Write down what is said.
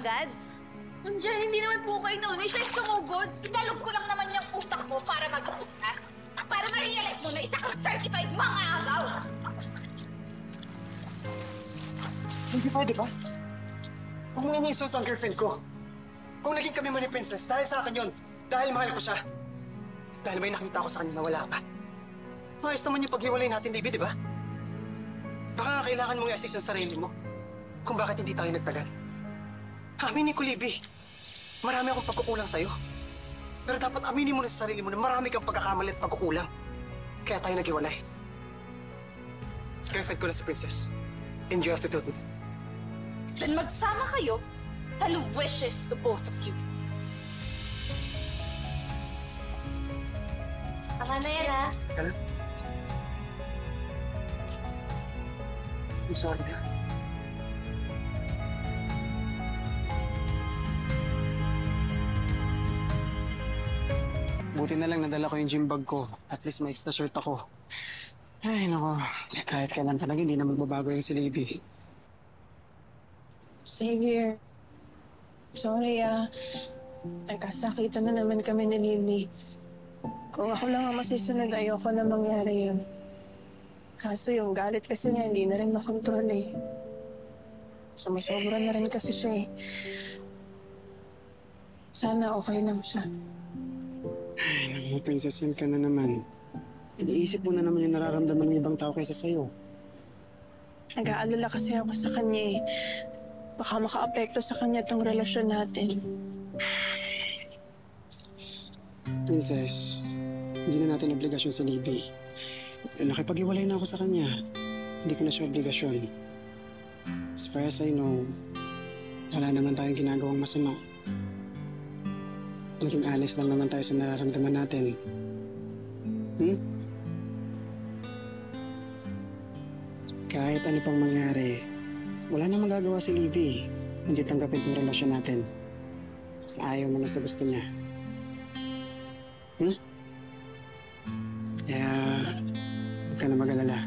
agad? Jen, hindi naman po kayo noon. Siya yung sumugod. Pinalog ko lang naman yung utak mo para mag-isip ka. Para ma-realize mo na isa kang certified mga agaw. Hindi pwede ba? Huwag mong ini-insult ang girlfriend ko. Kung naging kami mo ni Princess, dahil sa akin yun. Dahil mahal ko siya. Dahil may nakita ko sa kanya na wala ka. Maayos naman yung paghiwalay natin, Libby, di ba? Baka kailangan mong i-assist yung sarili mo kung bakit hindi tayo nagtagal. Aminin ko, Libby. Marami akong pagkukulang sa'yo. Pero dapat aminin mo na sa sarili mo na marami kang pagkakamali at pagkukulang. Kaya tayo naghiwalay. Girlfriend ko na si Princess. And you have to deal with it. Then magsama kayo. Hello wishes to both of you. Tama na yan, ha? Hello? I'm sorry na. Buti na lang nadala ko yung gym bag ko. At least may extra shirt ako. Ay, nako. Kahit kailan talaga hindi na magbabago yung si Libby. Xavier, sorry nagkasakitan na naman kami ni Libby. Kung ako lang ang masusunod, ayoko na mangyari yun. Kaso yung galit kasi niya, hindi na rin makontrol eh. Sumusobra na rin kasi siya eh. Sana okay lang siya. Ay, naku, Princess, yan ka na naman. Iniisip mo na naman yung nararamdaman ng ibang tao kaysa sa'yo. Nag-aalala kasi ako sa kanya eh. Baka maka-apekto sa kanya tong relasyon natin. Princess, hindi na natin obligasyon si Libby. Nakipag-iwalay na ako sa kanya. Hindi ko na siya obligasyon. As far as I know, wala naman tayong ginagawang masama. Maging honest lang naman tayo sa nararamdaman natin. Kahit ano pang mangyari, wala na magagawa si Libby. Hindi tanggapin itong relasyon natin. Sa ayaw mo na sa gusto niya. Kaya, huwag ka na mag-alala.